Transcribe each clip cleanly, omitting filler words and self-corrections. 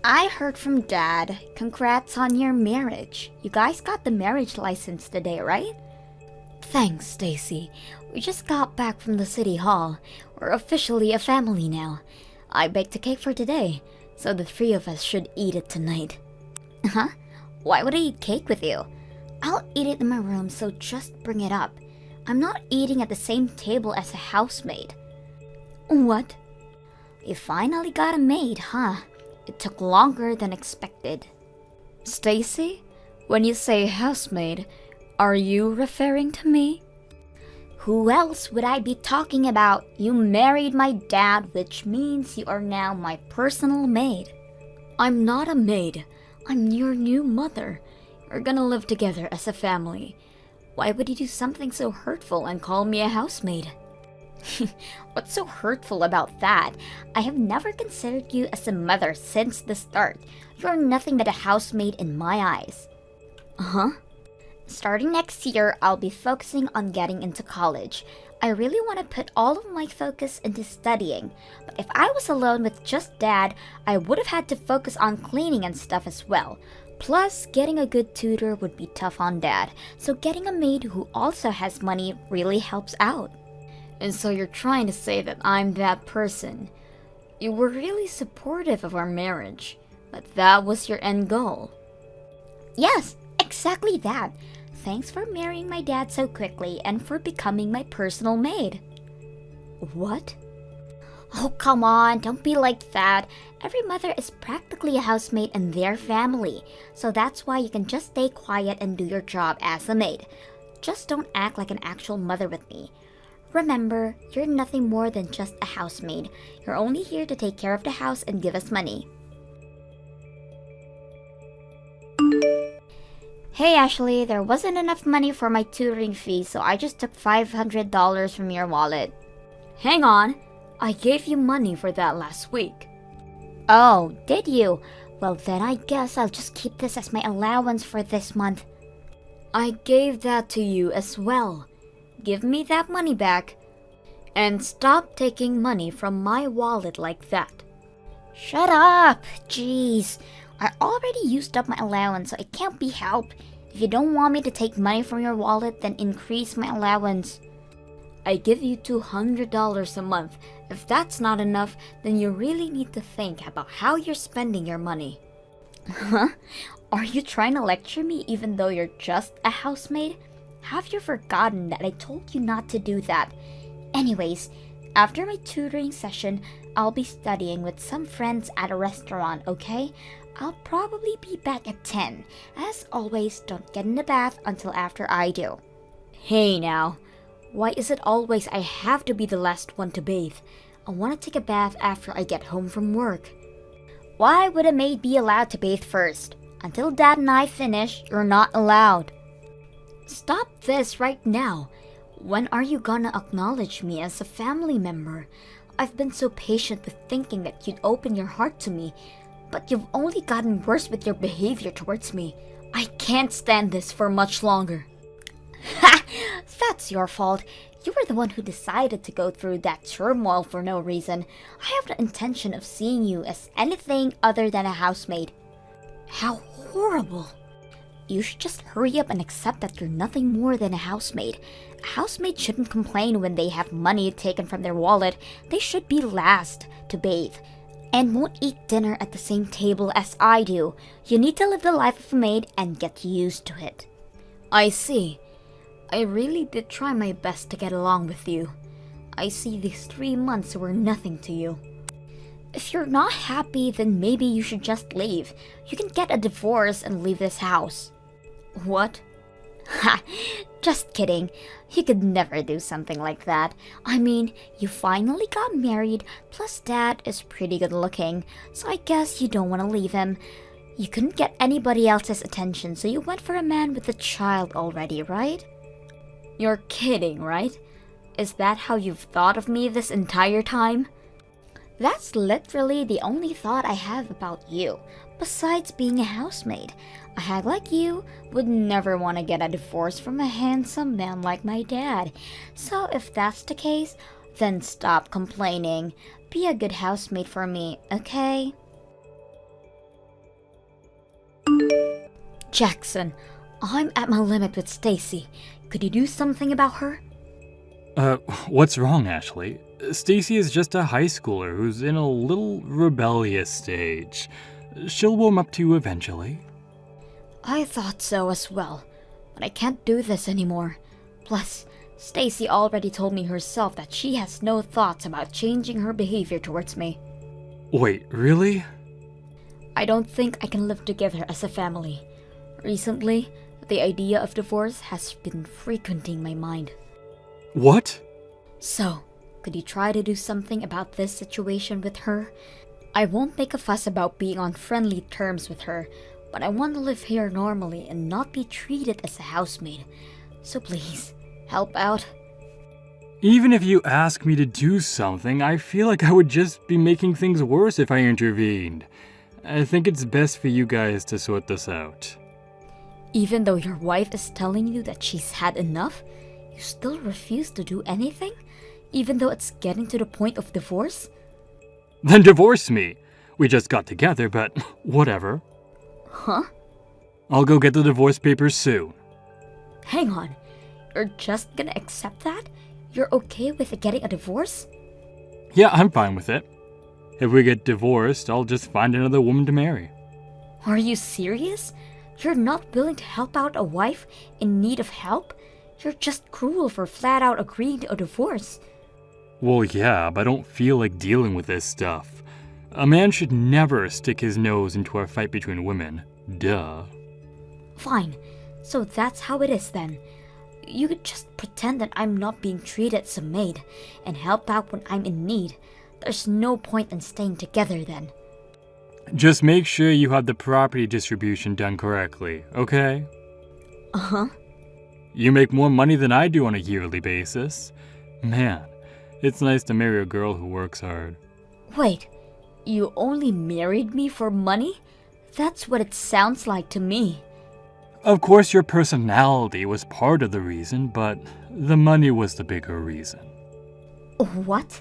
I heard from Dad. Congrats on your marriage. You guys got the marriage license today, right? Thanks, Stacy. We just got back from the city hall. We're officially a family now. I baked a cake for today, so the three of us should eat it tonight. Huh? Why would I eat cake with you? I'll eat it in my room, so just bring it up. I'm not eating at the same table as a housemaid. What? You finally got a maid, huh? It took longer than expected. Stacy, when you say housemaid, are you referring to me? Who else would I be talking about? You married my dad, which means you are now my personal maid. I'm not a maid. I'm your new mother. We're gonna live together as a family. Why would you do something so hurtful and call me a housemaid? What's so hurtful about that? I have never considered you as a mother since the start. You're nothing but a housemaid in my eyes. Huh? Starting next year, I'll be focusing on getting into college. I really want to put all of my focus into studying. But if I was alone with just Dad, I would have had to focus on cleaning and stuff as well. Plus, getting a good tutor would be tough on Dad, so getting a maid who also has money really helps out. And so you're trying to say that I'm that person. You were really supportive of our marriage, but that was your end goal. Yes, exactly that. Thanks for marrying my dad so quickly and for becoming my personal maid. What? Oh, come on, don't be like that. Every mother is practically a housemaid in their family, so that's why you can just stay quiet and do your job as a maid. Just don't act like an actual mother with me. Remember, you're nothing more than just a housemaid. You're only here to take care of the house and give us money. Hey Ashley, there wasn't enough money for my tutoring fee, so I just took $500 from your wallet. Hang on, I gave you money for that last week. Oh, did you? Well then I guess I'll just keep this as my allowance for this month. I gave that to you as well. Give me that money back. And stop taking money from my wallet like that. Shut up! Jeez. I already used up my allowance, so it can't be helped. If you don't want me to take money from your wallet, then increase my allowance. I give you $200 a month. If that's not enough, then you really need to think about how you're spending your money. Huh? Are you trying to lecture me even though you're just a housemaid? Have you forgotten that I told you not to do that? Anyways, after my tutoring session, I'll be studying with some friends at a restaurant, okay? I'll probably be back at 10. As always, don't get in the bath until after I do. Hey now, why is it always I have to be the last one to bathe? I want to take a bath after I get home from work. Why would a maid be allowed to bathe first? Until Dad and I finish, you're not allowed. Stop this right now. When are you gonna acknowledge me as a family member? I've been so patient with thinking that you'd open your heart to me, but you've only gotten worse with your behavior towards me. I can't stand this for much longer. Ha! That's your fault. You were the one who decided to go through that turmoil for no reason. I have the intention of seeing you as anything other than a housemaid. How horrible. You should just hurry up and accept that you're nothing more than a housemaid. A housemaid shouldn't complain when they have money taken from their wallet. They should be last to bathe. And won't eat dinner at the same table as I do. You need to live the life of a maid and get used to it. I see. I really did try my best to get along with you. I see these 3 months were nothing to you. If you're not happy, then maybe you should just leave. You can get a divorce and leave this house. What? Ha! Just kidding. You could never do something like that. I mean, you finally got married, plus Dad is pretty good looking, so I guess you don't want to leave him. You couldn't get anybody else's attention, so you went for a man with a child already, right? You're kidding, right? Is that how you've thought of me this entire time? That's literally the only thought I have about you, besides being a housemaid. A hag like you would never want to get a divorce from a handsome man like my dad. So if that's the case, then stop complaining. Be a good housemaid for me, okay? Jackson, I'm at my limit with Stacy. Could you do something about her? What's wrong, Ashley? Stacy is just a high schooler who's in a little rebellious stage. She'll warm up to you eventually. I thought so as well, but I can't do this anymore. Plus, Stacy already told me herself that she has no thoughts about changing her behavior towards me. Wait, really? I don't think I can live together as a family. Recently, the idea of divorce has been frequenting my mind. What? So, could you try to do something about this situation with her? I won't make a fuss about being on friendly terms with her, but I want to live here normally and not be treated as a housemaid. So please, help out. Even if you ask me to do something, I feel like I would just be making things worse if I intervened. I think it's best for you guys to sort this out. Even though your wife is telling you that she's had enough, you still refuse to do anything? Even though it's getting to the point of divorce? Then divorce me. We just got together, but whatever. Huh? I'll go get the divorce papers soon. Hang on. You're just gonna accept that? You're okay with getting a divorce? Yeah, I'm fine with it. If we get divorced, I'll just find another woman to marry. Are you serious? You're not willing to help out a wife in need of help? You're just cruel for flat out agreeing to a divorce. Well, yeah, but I don't feel like dealing with this stuff. A man should never stick his nose into a fight between women. Duh. Fine. So that's how it is then. You could just pretend that I'm not being treated as a maid and help out when I'm in need. There's no point in staying together then. Just make sure you have the property distribution done correctly, okay? Uh-huh. You make more money than I do on a yearly basis. Man, it's nice to marry a girl who works hard. Wait, you only married me for money? That's what it sounds like to me. Of course, your personality was part of the reason, but the money was the bigger reason. What?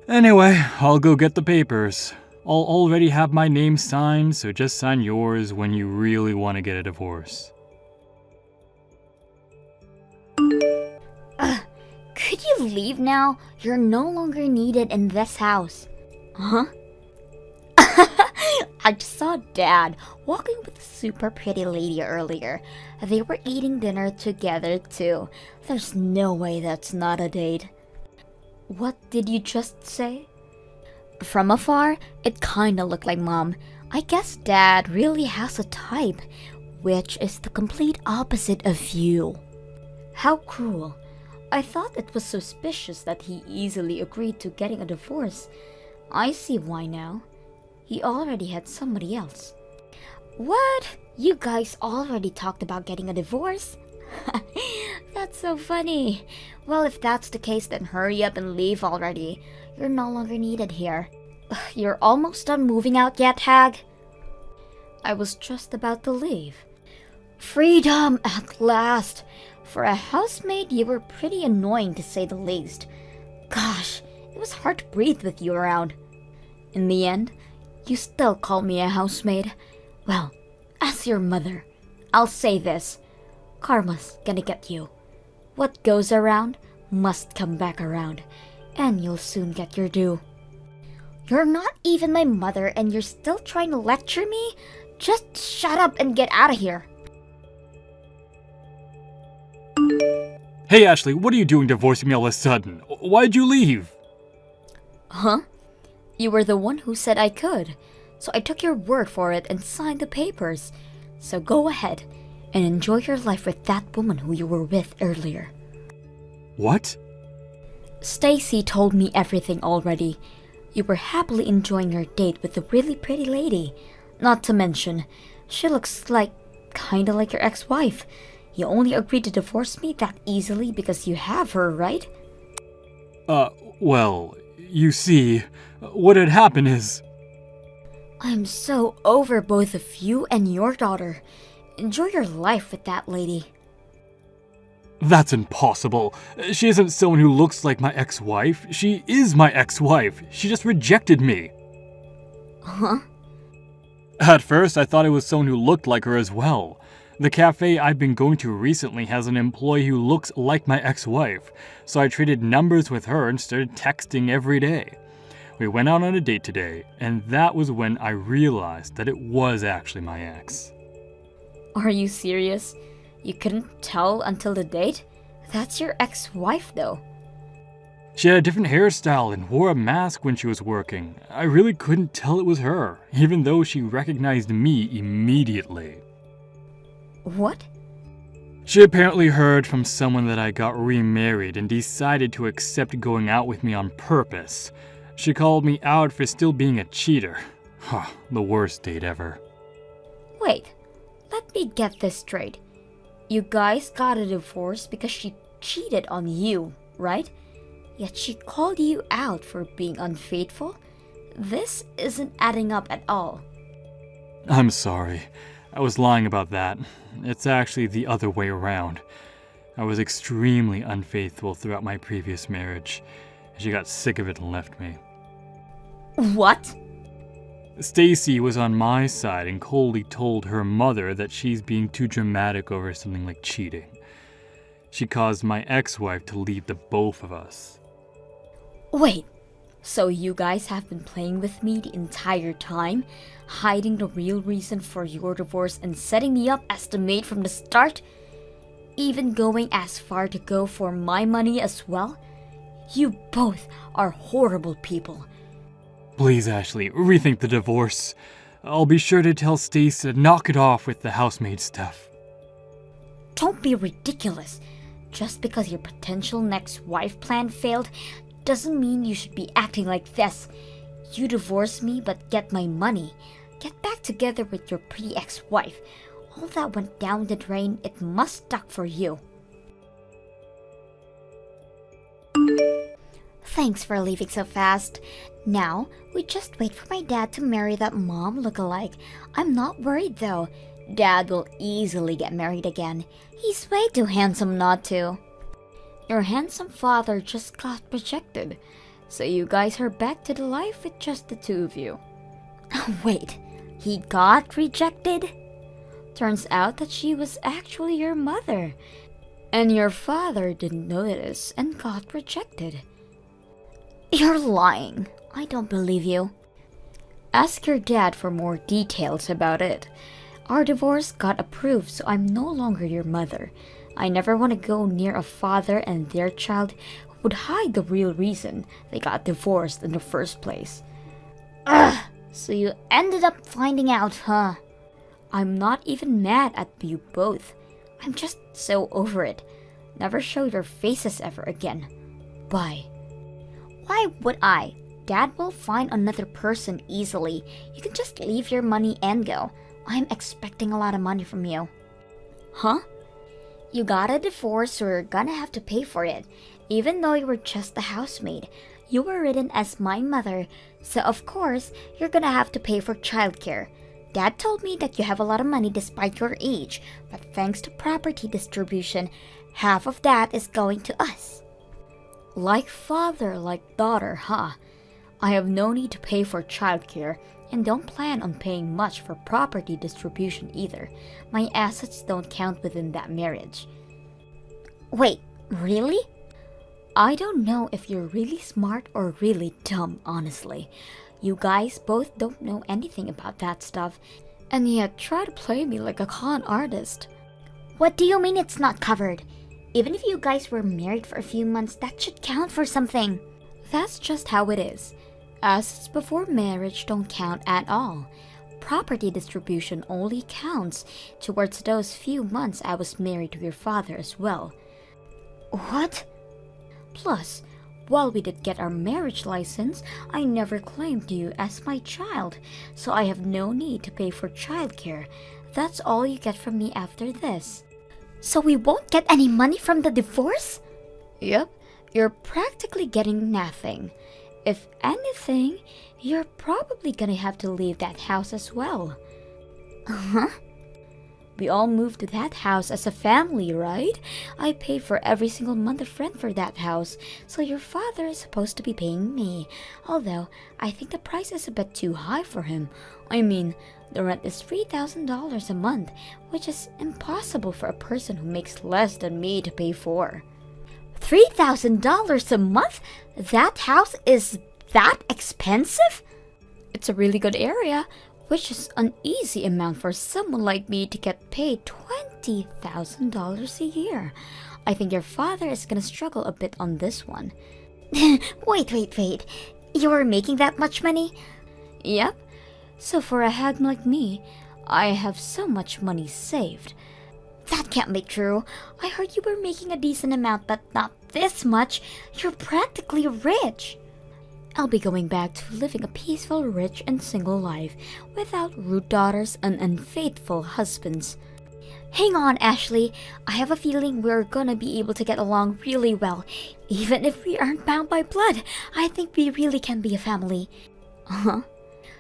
Anyway, I'll go get the papers. I'll already have my name signed, so just sign yours when you really want to get a divorce. Could you leave now? You're no longer needed in this house. Huh? I just saw Dad walking with a super pretty lady earlier. They were eating dinner together too. There's no way that's not a date. What did you just say? From afar, it kinda looked like Mom. I guess Dad really has a type, which is the complete opposite of you. How cruel. I thought it was suspicious that he easily agreed to getting a divorce. I see why now. He already had somebody else. What? You guys already talked about getting a divorce? That's so funny. Well, if that's the case, then hurry up and leave already. You're no longer needed here. You're almost done moving out yet, Hag? I was just about to leave. Freedom at last! For a housemaid, you were pretty annoying to say the least. Gosh, it was hard to breathe with you around. In the end, you still call me a housemaid. Well, as your mother, I'll say this. Karma's gonna get you. What goes around must come back around, and you'll soon get your due. You're not even my mother and you're still trying to lecture me? Just shut up and get out of here. Hey Ashley, what are you doing divorcing me all of a sudden? Why'd you leave? Huh? You were the one who said I could, so I took your word for it and signed the papers. So go ahead and enjoy your life with that woman who you were with earlier. What? Stacy told me everything already. You were happily enjoying your date with the really pretty lady. Not to mention, she looks kinda like your ex-wife. You only agreed to divorce me that easily because you have her, right? Well, you see, what had happened is... I'm so over both of you and your daughter. Enjoy your life with that lady. That's impossible. She isn't someone who looks like my ex-wife. She is my ex-wife. She just rejected me. Huh? At first, I thought it was someone who looked like her as well. The cafe I've been going to recently has an employee who looks like my ex-wife, so I traded numbers with her and started texting every day. We went out on a date today, and that was when I realized that it was actually my ex. Are you serious? You couldn't tell until the date? That's your ex-wife though. She had a different hairstyle and wore a mask when she was working. I really couldn't tell it was her, even though she recognized me immediately. What? She apparently heard from someone that I got remarried and decided to accept going out with me on purpose. She called me out for still being a cheater. The worst date ever. Wait, let me get this straight. You guys got a divorce because she cheated on you, right? Yet she called you out for being unfaithful? This isn't adding up at all. I'm sorry. I was lying about that. It's actually the other way around. I was extremely unfaithful throughout my previous marriage. She got sick of it and left me. What? Stacy was on my side and coldly told her mother that she's being too dramatic over something like cheating. She caused my ex-wife to leave the both of us. Wait, so you guys have been playing with me the entire time? Hiding the real reason for your divorce and setting me up as the maid from the start? Even going as far to go for my money as well? You both are horrible people. Please, Ashley, rethink the divorce. I'll be sure to tell Stacy to knock it off with the housemaid stuff. Don't be ridiculous. Just because your potential next wife plan failed doesn't mean you should be acting like this. You divorce me but get my money. Get back together with your pre-ex-wife. All that went down the drain, it must stuck for you. Thanks for leaving so fast. Now, we just wait for my dad to marry that mom lookalike. I'm not worried though. Dad will easily get married again. He's way too handsome not to. Your handsome father just got rejected. So you guys are back to the life with just the two of you. Wait, he got rejected? Turns out that she was actually your mother. And your father didn't notice and got rejected. You're lying. I don't believe you. Ask your dad for more details about it. Our divorce got approved, so I'm no longer your mother. I never want to go near a father and their child who would hide the real reason they got divorced in the first place. Ugh! So you ended up finding out, huh? I'm not even mad at you both. I'm just so over it. Never show your faces ever again. Bye. Why would I? Dad will find another person easily. You can just leave your money and go. I'm expecting a lot of money from you. Huh? You got a divorce, so you're gonna have to pay for it. Even though you were just a housemaid, you were written as my mother, so of course, you're gonna have to pay for childcare. Dad told me that you have a lot of money despite your age, but thanks to property distribution, half of that is going to us. Like father, like daughter, huh? I have no need to pay for childcare and don't plan on paying much for property distribution either. My assets don't count within that marriage. Wait, really? I don't know if you're really smart or really dumb, honestly. You guys both don't know anything about that stuff, and yet try to play me like a con artist. What do you mean it's not covered? Even if you guys were married for a few months, that should count for something. That's just how it is. Assets before marriage don't count at all. Property distribution only counts towards those few months I was married to your father as well. What? Plus, while we did get our marriage license, I never claimed you as my child, so I have no need to pay for childcare. That's all you get from me after this. So we won't get any money from the divorce? Yep, you're practically getting nothing. If anything, you're probably gonna have to leave that house as well. Uh-huh. We all moved to that house as a family, right? I pay for every single month of rent for that house, so your father is supposed to be paying me. Although, I think the price is a bit too high for him. I mean, the rent is $3,000 a month, which is impossible for a person who makes less than me to pay for. $3,000 a month? That house is that expensive? It's a really good area, which is an easy amount for someone like me to get paid $20,000 a year. I think your father is gonna struggle a bit on this one. Wait. You're making that much money? Yep. So for a hag like me, I have so much money saved. That can't be true. I heard you were making a decent amount, but not this much. You're practically rich. I'll be going back to living a peaceful, rich, and single life without rude daughters and unfaithful husbands. Hang on, Ashley. I have a feeling we're gonna be able to get along really well. Even if we aren't bound by blood, I think we really can be a family. Uh-huh.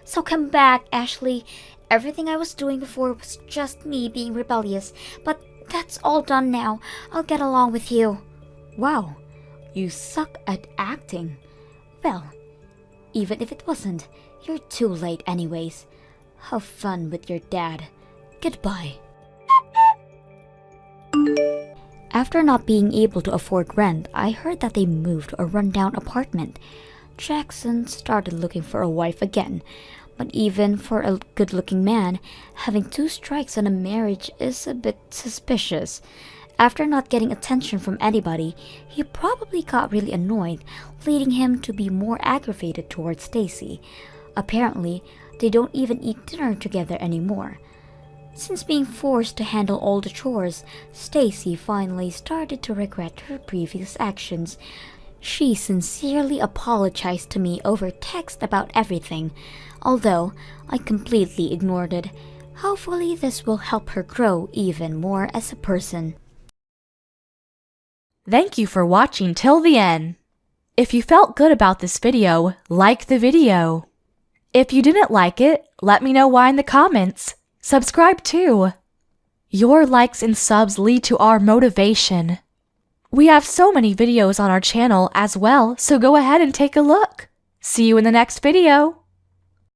So come back, Ashley. Everything I was doing before was just me being rebellious, but that's all done now. I'll get along with you. Wow, you suck at acting. Well, even if it wasn't, you're too late anyways. Have fun with your dad. Goodbye. After not being able to afford rent, I heard that they moved to a rundown apartment. Jackson started looking for a wife again. But even for a good-looking man, having 2 strikes on a marriage is a bit suspicious. After not getting attention from anybody, he probably got really annoyed, leading him to be more aggravated towards Stacy. Apparently, they don't even eat dinner together anymore. Since being forced to handle all the chores, Stacy finally started to regret her previous actions. She sincerely apologized to me over text about everything, although I completely ignored it. Hopefully this will help her grow even more as a person. Thank you for watching till the end. If you felt good about this video, like the video. If you didn't like it, let me know why in the comments. Subscribe too. Your likes and subs lead to our motivation. We have so many videos on our channel as well, so go ahead and take a look. See you in the next video.